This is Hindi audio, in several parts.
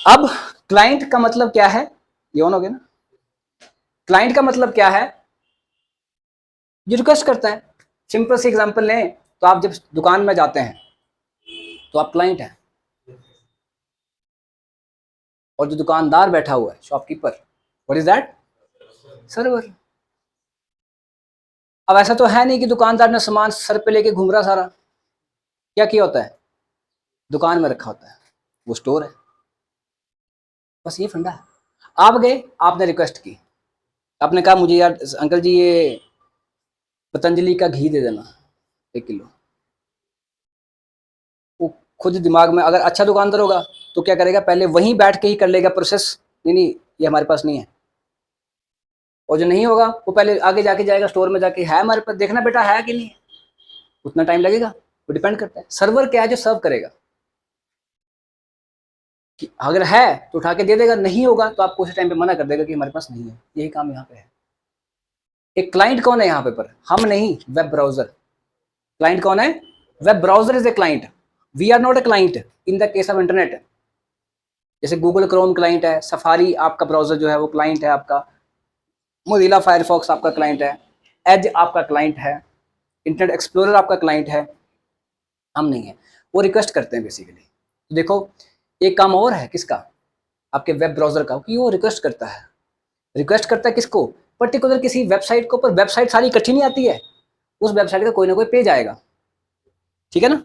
अब क्लाइंट का मतलब क्या है, ये ऑन हो गया ना। क्लाइंट का मतलब क्या है, ये रिक्वेस्ट करता है। सिंपल सी एग्जांपल लें तो आप जब दुकान में जाते हैं तो आप क्लाइंट हैं, और जो दुकानदार बैठा हुआ है shopkeeper, what is that, server. अब ऐसा तो है नहीं कि दुकानदार ने सामान सर पे लेके घूम रहा सारा, क्या किया होता है, दुकान में रखा होता है, वो स्टोर है। बस ये फंडा है। आप गए, आपने रिक्वेस्ट की, आपने कहा मुझे यार अंकल जी ये पतंजलि का घी दे देना 1 किलो। वो खुद दिमाग में, अगर अच्छा दुकानदार होगा तो क्या करेगा, पहले वहीं बैठ के ही कर लेगा प्रोसेस, नहीं नहीं ये हमारे पास नहीं है। और जो नहीं होगा वो पहले आगे जाके जाएगा स्टोर में जाके, है हमारे पास, देखना बेटा है कि नहीं है, उतना टाइम लगेगा। वो डिपेंड करता है सर्वर क्या है जो सर्व करेगा, कि अगर है तो उठा के दे देगा, नहीं होगा तो आपको उसी टाइम पे मना कर देगा कि हमारे पास नहीं है। यही काम यहाँ पे है। एक क्लाइंट कौन है यहाँ पे, पर हम नहीं, वेब ब्राउजर। क्लाइंट कौन है, web browser is a client, we are not a client in the case of internet. जैसे गूगल क्रोम क्लाइंट है, सफारी आपका ब्राउजर जो है वो क्लाइंट है आपका, मोजिला फायरफॉक्स आपका क्लाइंट है, एज आपका क्लाइंट है, इंटरनेट एक्सप्लोरर आपका क्लाइंट है। हम नहीं है, वो रिक्वेस्ट करते हैं बेसिकली। तो देखो एक काम और है किसका, आपके वेब ब्राउजर का, कि वो रिक्वेस्ट करता है। रिक्वेस्ट करता है किसको, पर्टिकुलर किसी वेबसाइट को, पर वेबसाइट सारी इकट्ठी नहीं आती है, उस वेबसाइट का कोई ना कोई पेज आएगा, ठीक है ना,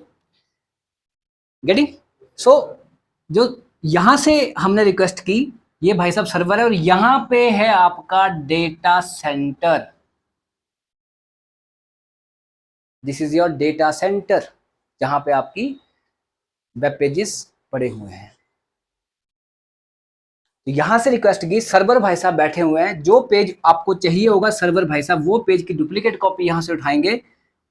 गेटिंग। सो जो यहां से हमने रिक्वेस्ट की, ये भाई साहब सर्वर है, और यहां पे है आपका data centre. This is your data centre, जहां पे आपकी वेब पेजेस पड़े हुए हैं। तो यहां से रिक्वेस्ट की, सर्वर भाई साहब बैठे हुए हैं, जो पेज आपको चाहिए होगा सर्वर भाई साहब वो पेज की डुप्लीकेट कॉपी यहां से उठाएंगे,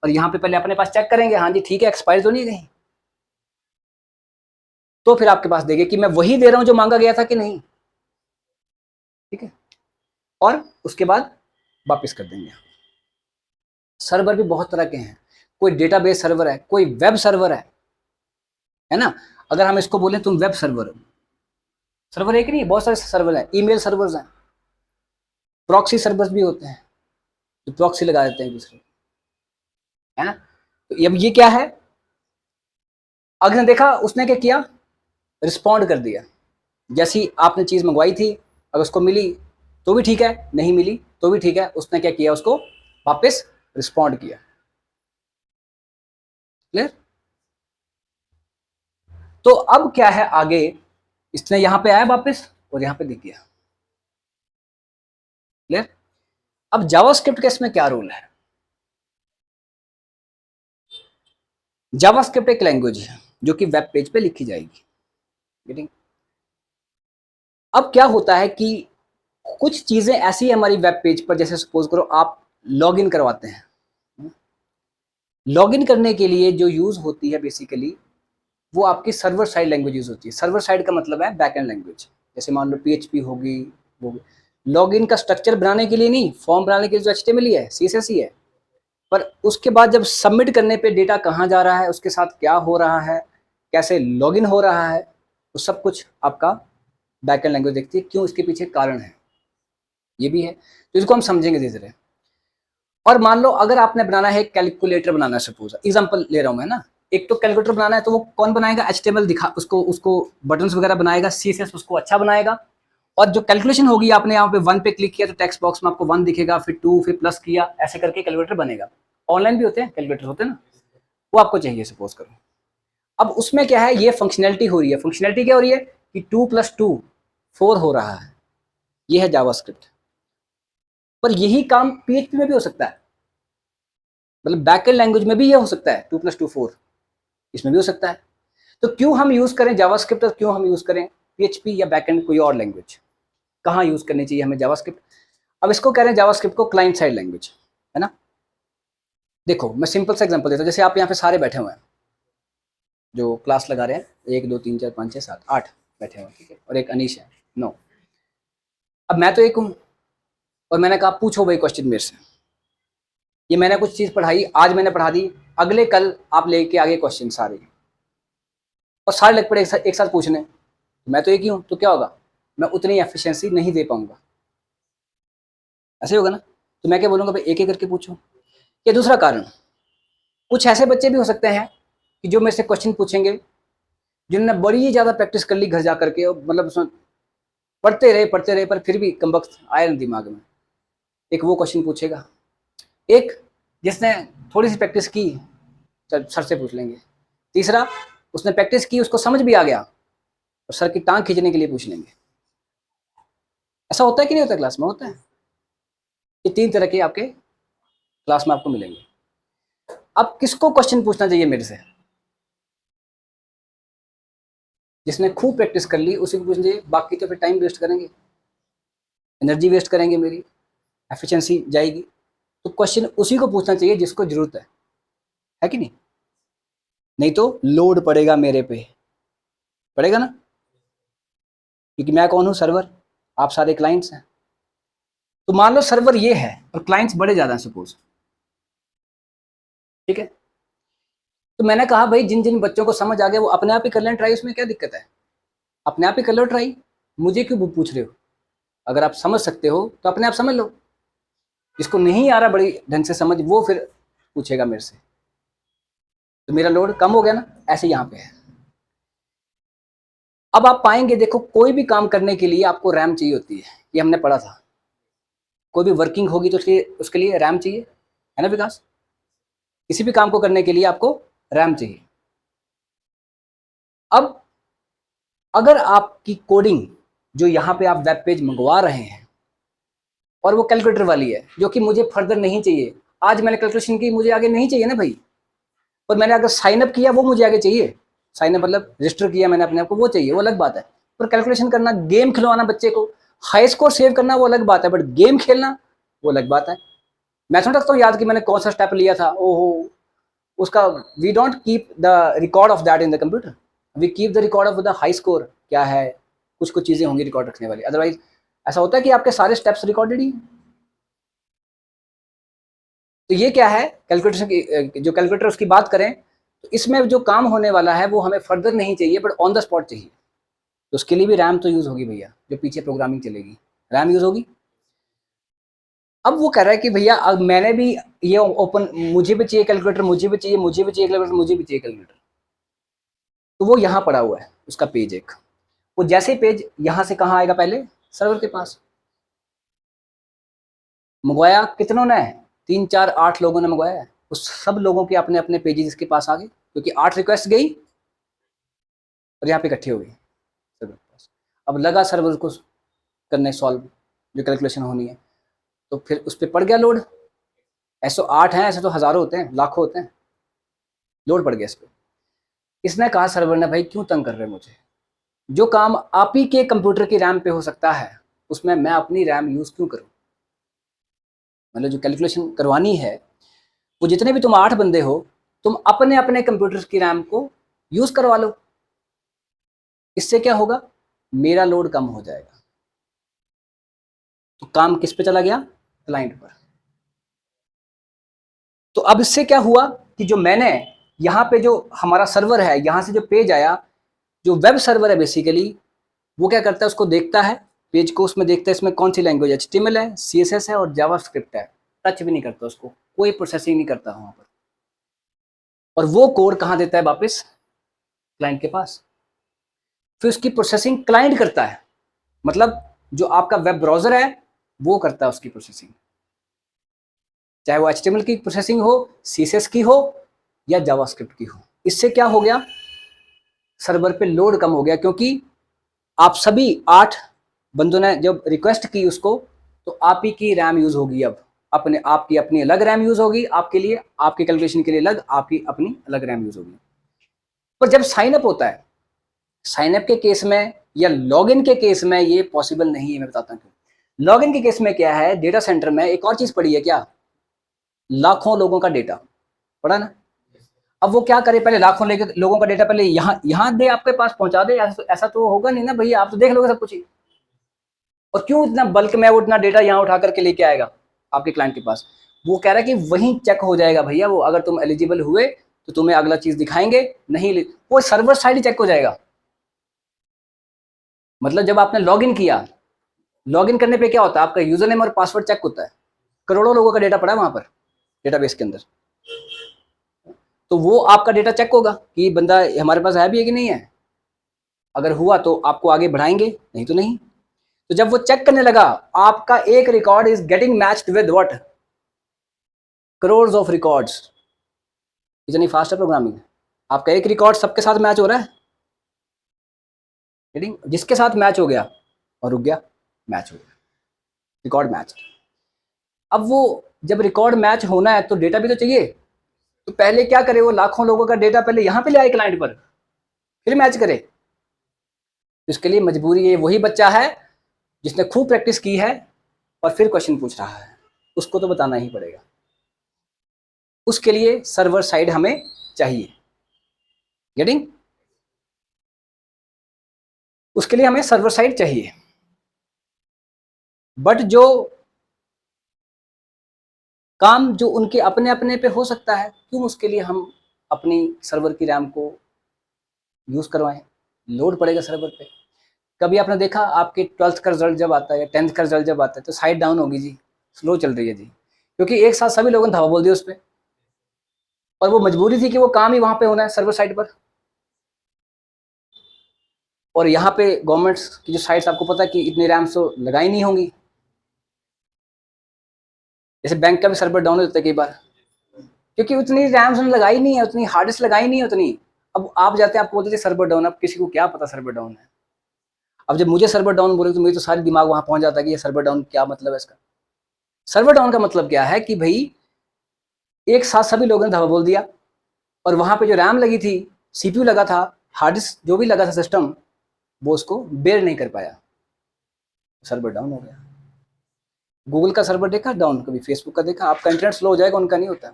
और यहां पे पहले अपने पास चेक करेंगे, हाँ जी ठीक है, एक्सपायर तो नहीं कहीं, तो फिर आपके पास देंगे कि मैं वही दे रहा हूं जो मांगा गया था कि नहीं, ठीक है, और उसके बाद वापस कर देंगे। सर्वर भी बहुत तरह के हैं, कोई डेटाबेस सर्वर है, कोई वेब सर्वर है ना। अगर हम इसको बोले तुम वेब सर्वर, सर्वर एक नहीं, बहुत सारे सर्वर हैं, ईमेल सर्वर्स हैं, प्रॉक्सी सर्वर्स भी होते हैं, जो प्रॉक्सी लगा देते हैं एक दूसरे, है ना। तो अब ये क्या है, अगर ने देखा उसने क्या किया, रिस्पॉन्ड कर दिया, जैसी आपने चीज मंगवाई थी, अगर उसको मिली तो भी ठीक है, नहीं मिली तो भी ठीक है, उसने क्या किया, उसको वापस रिस्पॉन्ड किया। क्लियर। तो अब क्या है आगे, इसने यहां पे आया वापस और यहां पे दिख गया। क्लियर। अब जावास्क्रिप्ट का इसमें क्या रूल है, जावास्क्रिप्ट एक लैंग्वेज है जो कि वेब पेज पे लिखी जाएगी, गेटिंग। अब क्या होता है कि कुछ चीजें ऐसी है हमारी वेब पेज पर, जैसे सपोज करो आप लॉगिन करवाते हैं, लॉगिन करने के लिए जो यूज होती है बेसिकली, वो आपकी सर्वर साइड लैंग्वेज यूज होती है। सर्वर साइड का मतलब है बैक एंड लैंग्वेज, जैसे मान लो पीएचपी होगी, वो लॉगिन का स्ट्रक्चर बनाने के लिए नहीं, फॉर्म बनाने के लिए जो एचटीएमएल ही है, सीएसएस ही है, पर उसके बाद जब सबमिट करने पे डेटा कहाँ जा रहा है, उसके साथ क्या हो रहा है, कैसे लॉगिन हो रहा है, वो सब कुछ आपका बैकएंड लैंग्वेज देखती है। क्यों, इसके पीछे कारण है, ये भी है, तो इसको हम समझेंगे धीरे धीरे। और मान लो अगर आपने बनाना है कैलकुलेटर बनाना है, सपोज एग्जांपल ले रहा हूं मैं ना, एक तो कैलकुलेटर बनाना है, तो वो कौन बनाएगा, एचटीएमएल दिखा उसको, उसको बटन्स वगैरह बनाएगा, सीएसएस उसको अच्छा बनाएगा, और जो कैलकुलेशन होगी, आपने यहाँ पे 1 पे क्लिक किया तो टेक्स्ट बॉक्स में आपको 1 दिखेगा, फिर 2, फिर प्लस किया, ऐसे करके कैलकुलेटर बनेगा। ऑनलाइन भी होते हैं कैलकुलेटर, होते हैं ना, वो आपको चाहिए सपोज करो। अब उसमें क्या है, ये फंक्शनैलिटी हो रही है, फंक्शनैलिटी क्या हो रही है कि 2 + 2 4 हो रहा है, ये है जावास्क्रिप्ट। पर यही काम पीएचपी में भी हो सकता है, मतलब बैकएंड लैंग्वेज में भी ये हो सकता है, 2 + 2 4, इसमें भी हो सकता है। तो क्यों हम यूज करें जावास्क्रिप्ट, और क्यों हम यूज करें पीएचपी या बैकएंड कोई और लैंग्वेज, कहाँ यूज करनी चाहिए हमें जावास्क्रिप्ट। अब इसको कह रहे हैं जावास्क्रिप्ट को क्लाइंट साइड लैंग्वेज, है ना। देखो मैं सिंपल सा एग्जांपल देता हूँ, जैसे आप यहाँ पे सारे बैठे हुए हैं जो क्लास लगा रहे हैं, 1 2 3 4 5 6 7 8 बैठे हुए हैं, ठीक है, और एक अनीश है 9। अब मैं तो एक हूँ, और मैंने कहा पूछो भाई क्वेश्चन मेरे से, ये मैंने कुछ चीज़ पढ़ाई, आज मैंने पढ़ा दी, अगले कल आप लेके आगे क्वेश्चन सारे, और सारे लग पड़े एक साथ पूछने, मैं तो एक ही हूँ, तो क्या होगा, मैं उतनी एफिशिएंसी नहीं दे पाऊंगा, ऐसे होगा ना। तो मैं क्या बोलूँगा भाई, एक एक करके पूछो। या दूसरा कारण, कुछ ऐसे बच्चे भी हो सकते हैं कि जो मेरे से क्वेश्चन पूछेंगे जिन्होंने बड़ी ज़्यादा प्रैक्टिस कर ली घर जा करके, और मतलब उसमें पढ़ते रहे पर फिर भी कमबख्त आया नहीं दिमाग में। एक वो क्वेश्चन पूछेगा, एक जिसने थोड़ी सी प्रैक्टिस की, चल सर से पूछ लेंगे। तीसरा, उसने प्रैक्टिस की, उसको समझ भी आ गया, और सर की टांग खींचने के लिए पूछ लेंगे। ऐसा होता है कि नहीं होता, क्लास में होता है। ये 3 तरह के आपके क्लास में आपको मिलेंगे। अब किसको क्वेश्चन पूछना चाहिए मेरे से? जिसने खूब प्रैक्टिस कर ली उसी को पूछना चाहिए, बाकी तो फिर टाइम वेस्ट करेंगे, एनर्जी वेस्ट करेंगे, मेरी एफिशिएंसी जाएगी। तो क्वेश्चन उसी को पूछना चाहिए जिसको जरूरत है कि नहीं? नहीं तो लोड पड़ेगा मेरे पे, पड़ेगा ना, क्योंकि मैं कौन हूँ, सर्वर, आप सारे क्लाइंट्स हैं। तो मान लो सर्वर ये है और क्लाइंट्स बड़े ज्यादा हैं सपोज, ठीक है। तो मैंने कहा भाई जिन जिन बच्चों को समझ आ गया वो अपने आप ही कर लें ट्राई, उसमें क्या दिक्कत है, अपने आप ही कर लो ट्राई, मुझे क्यों पूछ रहे हो? अगर आप समझ सकते हो तो अपने आप समझ लो, जिसको नहीं आ रहा बड़ी ढंग से समझ, वो फिर पूछेगा मेरे से, तो मेरा लोड कम हो गया ना। ऐसे यहाँ पे है। अब आप पाएंगे, देखो कोई भी काम करने के लिए आपको रैम चाहिए होती है, ये हमने पढ़ा था। कोई भी वर्किंग होगी तो उसके लिए रैम चाहिए, है ना विकास? किसी भी काम को करने के लिए आपको रैम चाहिए। अब अगर आपकी कोडिंग जो यहाँ पे आप वेब पेज मंगवा रहे हैं और वो कैलकुलेटर वाली है, जो कि मुझे फर्दर नहीं चाहिए, आज मैंने कैलकुलेशन की, मुझे आगे नहीं चाहिए ना भाई। और मैंने अगर साइन अप किया वो मुझे आगे चाहिए, साइन अप मतलब रजिस्टर किया मैंने अपने आप को, वो चाहिए, वो अलग बात है। पर कैलकुलेशन करना, गेम खिलवाना बच्चे को, हाई स्कोर सेव करना, वो अलग बात है, बट गेम खेलना वो अलग बात है। मैं थोड़ा तो याद कि मैंने कौन सा स्टेप लिया था, ओहो उसका, we don't keep the record of that in the computer, we keep the record of the high score क्या है, कुछ कुछ चीजें होंगी रिकॉर्ड रखने वाली, अदरवाइज ऐसा होता है कि आपके सारे स्टेप्स रिकॉर्डेड ही। तो ये क्या है, कैलकुलेशन की, जो कैलकुलेटर उसकी बात करें तो इसमें जो काम होने वाला है वो हमें फर्दर नहीं चाहिए, बट ऑन द स्पॉट चाहिए। तो उसके लिए भी रैम तो यूज होगी भैया, जो पीछे प्रोग्रामिंग चलेगी, रैम यूज होगी। अब वो कह रहा है कि भैया अब मैंने भी ये ओपन, मुझे भी चाहिए कैलकुलेटर, मुझे भी चाहिए, मुझे भी चाहिए कैलकुलेटर, मुझे भी चाहिए कैलकुलेटर। तो वो यहाँ पड़ा हुआ है उसका पेज एक, वो जैसे पेज यहाँ से कहाँ आएगा, पहले सर्वर के पास मंगवाया, कितनों ने, 3 4 8 लोगों ने मंगवाया है, उस सब लोगों के अपने अपने पेजेस इसके पास आ गए, क्योंकि 8 रिक्वेस्ट गई और यहाँ पे इकट्ठी हो गई सर्वर के पास। अब लगा सर्वर को करने सॉल्व, जो कैलकुलेशन होनी है, तो फिर उस पर पड़ गया लोड। ऐसे 8 हैं, ऐसे तो हजारों होते हैं, लाखों होते हैं, लोड पड़ गया इस पर। इसने कहा सर्वर ने, भाई क्यों तंग कर रहे हैं मुझे, जो काम आप ही के कंप्यूटर की रैम पे हो सकता है उसमें मैं अपनी रैम यूज क्यों करूं? मतलब जो कैलकुलेशन करवानी है, वो जितने भी तुम 8 बंदे हो, तुम अपने अपने कंप्यूटर की रैम को यूज करवा लो। इससे क्या होगा, मेरा लोड कम हो जाएगा। तो काम किस पे चला गया, क्लाइंट पर। तो अब इससे क्या हुआ कि जो मैंने यहाँ पे जो हमारा सर्वर है, यहाँ से जो पेज आया, जो वेब सर्वर है बेसिकली, वो क्या करता है, उसको देखता है पेज को, उसमें देखता है इसमें कौन सी लैंग्वेज, HTML है, CSS है और जावास्क्रिप्ट है। टच भी नहीं करता उसको, कोई प्रोसेसिंग नहीं करता वहां पर। और वो कोड कहाँ देता है वापस, क्लाइंट के पास। फिर उसकी प्रोसेसिंग क्लाइंट करता है, मतलब जो आपका वेब ब्राउजर है वो करता है उसकी प्रोसेसिंग, चाहे वो HTML की प्रोसेसिंग हो, CSS की हो या जावास्क्रिप्ट की हो। इससे क्या हो गया, सर्वर पे लोड कम हो गया, क्योंकि आप सभी 8 बंदों ने जब रिक्वेस्ट की उसको, तो आप ही की रैम यूज होगी। अब अपने आपकी अपनी अलग रैम यूज होगी आपके लिए, आपके कैलकुलेशन के लिए अलग, आपकी अपनी अलग रैम यूज होगी। पर जब साइन अप होता है, साइन अप के केस में या लॉगिन के केस में ये पॉसिबल नहीं है, मैं बताता हूँ क्यों। लॉगिन के केस में क्या है, डेटा सेंटर में एक और चीज पड़ी है क्या, लाखों लोगों का डेटा पड़ा ना। अब वो क्या करे, पहले लाखों लोगों का डेटा पहले यहाँ यहाँ दे, आपके पास पहुंचा दे, ऐसा तो होगा नहीं ना भैया, आप तो देख लोगे सब कुछ ही। और क्यों इतना बल्क में वो इतना डेटा यहाँ उठा करके लेके आएगा आपके क्लाइंट के पास। वो कह रहा है कि वहीं चेक हो जाएगा भैया, वो अगर तुम एलिजिबल हुए तो तुम्हें अगला चीज दिखाएंगे, नहीं वो सर्वर साइड ही चेक हो जाएगा। मतलब जब आपने लॉगिन किया, लॉगिन करने पे क्या होता है, आपका यूजर नेम और पासवर्ड चेक होता है, करोड़ों लोगों का डेटा पड़ा है वहां पर डेटाबेस के अंदर, तो वो आपका डेटा चेक होगा कि बंदा हमारे पास है भी है कि नहीं है। अगर हुआ तो आपको आगे बढ़ाएंगे, नहीं तो नहीं। तो जब वो चेक करने लगा, आपका एक record is getting matched with what, crore of records. इतनी फास्ट है प्रोग्रामिंग। आपका एक रिकॉर्ड सबके साथ मैच हो रहा है, जिसके साथ मैच हो गया और रुक गया, मैच हो गया, रिकॉर्ड मैच। अब वो जब रिकॉर्ड मैच होना है तो डेटा भी तो चाहिए, तो पहले क्या करे, वो लाखों लोगों का डेटा पहले यहां पे ले आए क्लाइंट पर, फिर मैच करे। इसके लिए मजबूरी है, वही बच्चा है जिसने खूब प्रैक्टिस की है और फिर क्वेश्चन पूछ रहा है, उसको तो बताना ही पड़ेगा। उसके लिए सर्वर साइड हमें चाहिए, गेटिंग, उसके लिए हमें सर्वर साइड चाहिए। बट जो काम जो उनके अपने अपने पे हो सकता है, क्यों उसके लिए हम अपनी सर्वर की रैम को यूज करवाएं, लोड पड़ेगा सर्वर पे। कभी आपने देखा आपके 12th का रिजल्ट जब आता है या 10th का रिजल्ट जब आता है तो साइट डाउन होगी जी, स्लो चल रही है जी, क्योंकि एक साथ सभी लोगों ने धावा बोल दिया उस पर, और वो मजबूरी थी कि वो काम ही वहां पे होना है सर्वर साइट पर। और यहाँ पे गवर्नमेंट्स की जो साइट्स, आपको पता है कि इतनी रैम्स तो लगाई नहीं होंगी, जैसे बैंक का भी सर्वर डाउन हो जाता है कई बार, क्योंकि उतनी रैम्स ने लगाई नहीं है, उतनी हार्ड डिस्क लगाई नहीं है उतनी। अब आप जाते हैं, आपको बोलते थे सर्वर डाउन, अब किसी को क्या पता सर्वर डाउन है। अब जब मुझे सर्वर डाउन बोले तो मेरे तो सारी दिमाग वहां पहुंच जाता है कि ये सर्वर डाउन क्या मतलब है इसका। सर्वर डाउन का मतलब क्या है कि भाई एक साथ सभी लोगों ने धावा बोल दिया, और वहां पे जो रैम लगी थी, सीपीयू लगा था, हार्ड डिस्क जो भी लगा था सिस्टम, वो उसको बेयर नहीं कर पाया, सर्वर डाउन हो गया। गूगल का सर्वर देखा डाउन, कभी फेसबुक का देखा, आपका इंटरनेट स्लो हो जाएगा, उनका नहीं होता।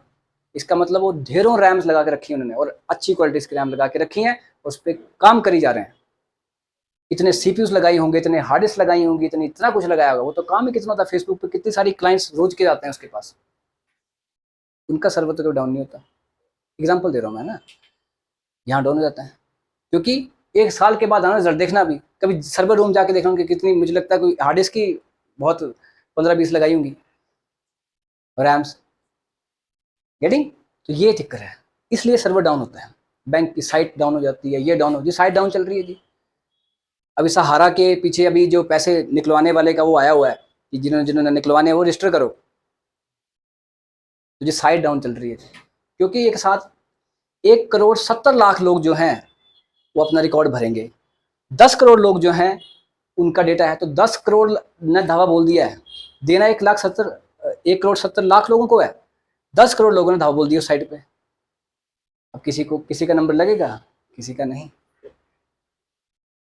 इसका मतलब वो ढेरों रैम्स लगा के रखी है उन्होंने, और अच्छी क्वालिटी की रैम लगा के रखी है, उस पर काम करी जा रहे हैं। इतने सीपीयूज लगाई होंगे, इतने हार्ड डिस्क लगाई होंगी, इतना कुछ लगाया होगा, वो तो काम ही कितना था। फेसबुक पे कितनी सारी क्लाइंट्स रोज के जाते हैं उसके पास, उनका सर्वर तो कभी डाउन नहीं होता। एग्जाम्पल दे रहा हूँ मैं ना, यहाँ डाउन हो जाता है, क्योंकि एक साल के बाद आना रिजल्ट देखना, भी कभी सर्वर रूम जाके देखना कि कितनी, मुझे लगता है कोई हार्ड डिस्क की बहुत 15-20 लगाई होंगी रैम्स, गेटिंग। तो ये चक्कर है, इसलिए सर्वर डाउन होता है, बैंक की साइट डाउन हो जाती है, ये डाउन हो, जी साइट डाउन चल रही है जी। अभी सहारा के पीछे अभी जो पैसे निकलवाने वाले का वो आया हुआ है कि जिन्होंने जिन्होंने निकलवाने वो रजिस्टर करो, तो जी साइट डाउन चल रही है, क्योंकि एक साथ 1,70,00,000 लोग जो हैं वो अपना रिकॉर्ड भरेंगे, 10 करोड़ लोग जो हैं उनका डेटा है, तो 10 करोड़ ने धावा बोल दिया है, देना 1,70,00,000 लोगों को है, 10 करोड़ लोगों ने धावा बोल दिया उस साइट पे। अब किसी का नंबर लगेगा, किसी का नहीं,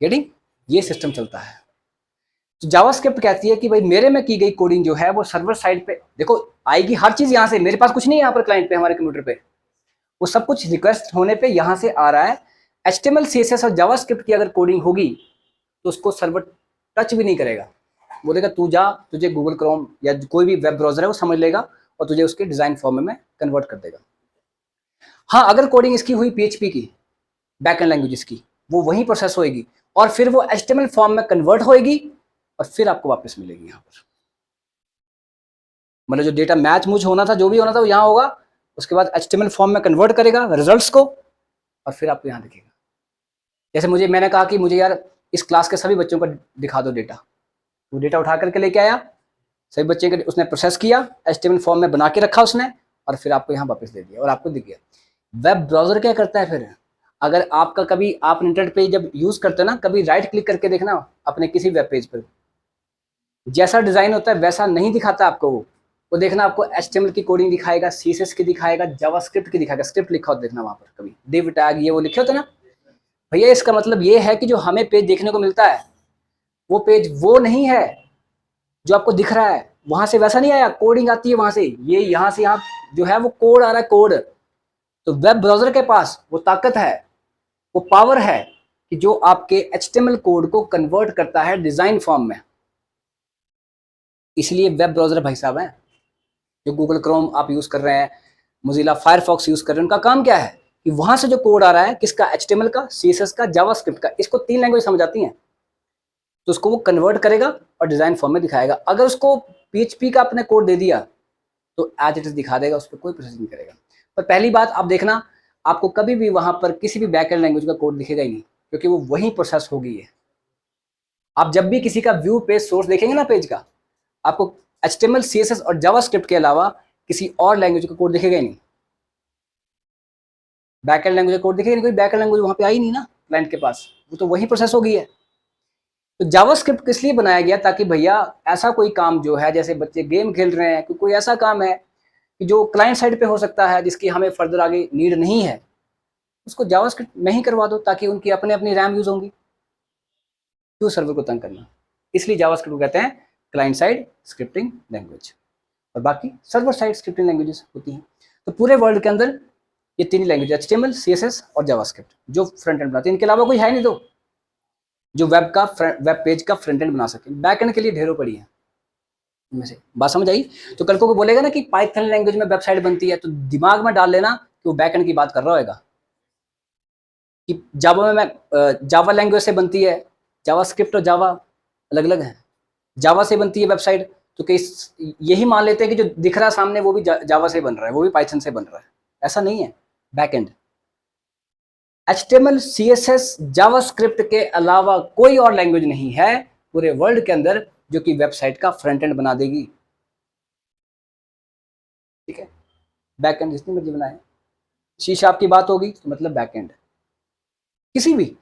गेटिंग। ये सिस्टम चलता है। तो जावास्क्रिप्ट कहती है कि भाई मेरे में की गई कोडिंग जो है वो सर्वर साइड पे देखो आएगी, हर चीज यहाँ से, मेरे पास कुछ नहीं है यहाँ पर क्लाइंट पे, हमारे कंप्यूटर पे, वो सब कुछ रिक्वेस्ट होने पे यहाँ से आ रहा है। HTML CSS और जावास्क्रिप्ट की अगर कोडिंग होगी तो उसको सर्वर टच भी नहीं करेगा, बोलेगा तू जा, तुझे गूगल क्रोम या कोई भी वेब ब्राउजर है वो समझ लेगा और तुझे उसके डिजाइन फॉर्म में कन्वर्ट कर देगा। हाँ, अगर कोडिंग इसकी हुई PHP की, बैकएंड लैंग्वेज की, वो वहीं प्रोसेस होएगी और फिर वो HTML फॉर्म में कन्वर्ट होएगी और फिर आपको वापस मिलेगी यहाँ पर। मतलब जो डेटा मैच मुझ होना था, जो भी होना था वो यहाँ होगा, उसके बाद HTML फॉर्म में कन्वर्ट करेगा रिजल्ट्स को और फिर आपको यहाँ दिखेगा। जैसे मैंने कहा कि मुझे यार इस क्लास के सभी बच्चों का दिखा दो डेटा, वो डेटा उठा करके लेके आया, सभी बच्चे के उसने प्रोसेस किया, HTML फॉर्म में बना के रखा उसने, और फिर आपको यहाँ वापस दे दिया और आपको दिख गया। वेब ब्राउजर क्या करता है फिर, अगर आपका कभी आप इंटरनेट पे जब यूज करते हैं ना, कभी राइट क्लिक करके देखना अपने किसी वेब पेज पर, जैसा डिजाइन होता है वैसा नहीं दिखाता आपको, वो देखना आपको HTML की कोडिंग दिखाएगा, CSS की दिखाएगा, जावास्क्रिप्ट की दिखाएगा, स्क्रिप्ट लिखा होता देखना वहां पर, कभी div टैग ये वो लिखे होते ना भैया। इसका मतलब ये है कि जो हमें पेज देखने को मिलता है वो पेज वो नहीं है जो आपको दिख रहा है, वहां से वैसा नहीं आया, कोडिंग आती है वहां से, ये यहाँ से यहाँ जो है वो कोड आ रहा है, कोड। तो वेब ब्राउजर के पास वो ताकत है, वो पावर है कि जो आपके HTML कोड को कन्वर्ट करता है डिजाइन फॉर्म में। इसलिए वेब ब्राउजर भाई साहब हैं, जो गूगल क्रोम आप यूज कर रहे हैं, मोजिला फायरफॉक्स यूज कर रहे हैं, उनका काम क्या है कि वहां से जो कोड आ रहा है किसका, HTML का, CSS का, जावास्क्रिप्ट का, इसको 3 लैंग्वेज समझ आती हैं। तो उसको वो कन्वर्ट करेगा और डिज़ाइन फॉर्म में दिखाएगा। अगर उसको PHP का आपने कोड दे दिया तो एज इट इज दिखा देगा, उस पर कोई प्रोसेस नहीं करेगा। पर पहली बात आप देखना, आपको कभी भी वहां पर किसी भी बैकएंड लैंग्वेज का कोड दिखेगा ही नहीं, क्योंकि वो वही प्रोसेस होगी है। आप जब भी किसी का व्यू पेज सोर्स देखेंगे ना पेज का, आपको HTML CSS और जावास्क्रिप्ट के अलावा किसी और लैंग्वेज का कोड दिखेगा ही नहीं। बैकएंड लैंग्वेज का कोड दिखेगा नहीं, कोई बैकएंड लैंग्वेज वहां पे आई नहीं ना क्लाइंट के पास, वो तो वही प्रोसेस होगी है। तो जावास्क्रिप्ट किस लिए बनाया गया, ताकि भैया ऐसा कोई काम जो है, जैसे बच्चे गेम खेल रहे हैं, कोई ऐसा काम है कि जो क्लाइंट साइड पे हो सकता है, जिसकी हमें फर्दर आगे नीड नहीं है, उसको जावास्क्रिप्ट में ही करवा दो, ताकि उनकी अपने अपनी रैम यूज होंगी, क्यों सर्वर को तंग करना। इसलिए जावास्क्रिप्ट को कहते हैं क्लाइंट साइड स्क्रिप्टिंग लैंग्वेज, और बाकी सर्वर साइड स्क्रिप्टिंग लैंग्वेजेस होती हैं। तो पूरे वर्ल्ड के अंदर ये तीन लैंग्वेज, HTML CSS और जावास्क्रिप्ट, जो फ्रंट एंड बनाते हैं। इनके अलावा कोई है नहीं तो जो वेब पेज का फ्रंट एंड बना सके। बैक एंड के लिए ढेरों पड़ी है इनमें से। बात समझ आई? तो कल को बोलेगा ना कि पाइथन लैंग्वेज में वेबसाइट बनती है, तो दिमाग में डाल लेना कि वो बैक एंड की बात कर रहा होगा, कि जावा में जावा लैंग्वेज से बनती है, जावास्क्रिप्ट और जावा अलग अलग है। जावा से बनती है वेबसाइट, तो यही मान लेते हैं कि जो दिख रहा है सामने वो भी जावा से बन रहा है, वो भी पाइथन से बन रहा है। ऐसा नहीं है। Back and HTML CSS JavaScript के अलावा कोई और लैंग्वेज नहीं है पूरे वर्ल्ड के अंदर जो कि वेबसाइट का फ्रंट एंड बना देगी। ठीक है, बैक एंड जितनी मर्जी बनाए। शीशा आपकी बात होगी तो मतलब बैक एंड। किसी भी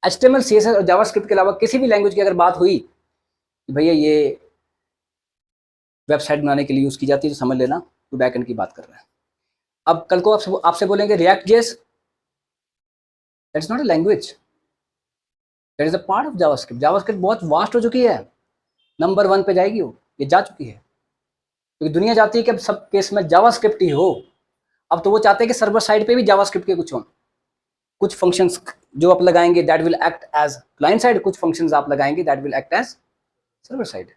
HTML CSS और जावास्क्रिप्ट के अलावा किसी भी लैंग्वेज की अगर बात हुई कि भैया ये वेबसाइट बनाने के लिए यूज की जाती है, तो समझ लेना तो बैक एंड की बात कर रहा है। अब कल को आपसे बोलेंगे react JS, that is not a language, that is a part of JavaScript. JavaScript बहुत वास्ट हो चुकी है, नंबर 1 पे जाएगी वो, ये जा चुकी है, क्योंकि दुनिया चाहती है कि अब सब केस में जावास्क्रिप्ट ही हो। अब तो वो चाहते हैं कि सर्वर साइड पे भी जावास्क्रिप्ट के कुछ हो, कुछ फंक्शंस जो आप लगाएंगे that will act as client side, कुछ फंक्शंस आप लगाएंगे that will act as server side.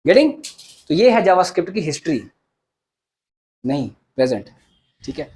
Getting? तो ये है जावास्क्रिप्ट की हिस्ट्री, नहीं प्रेजेंट। ठीक है।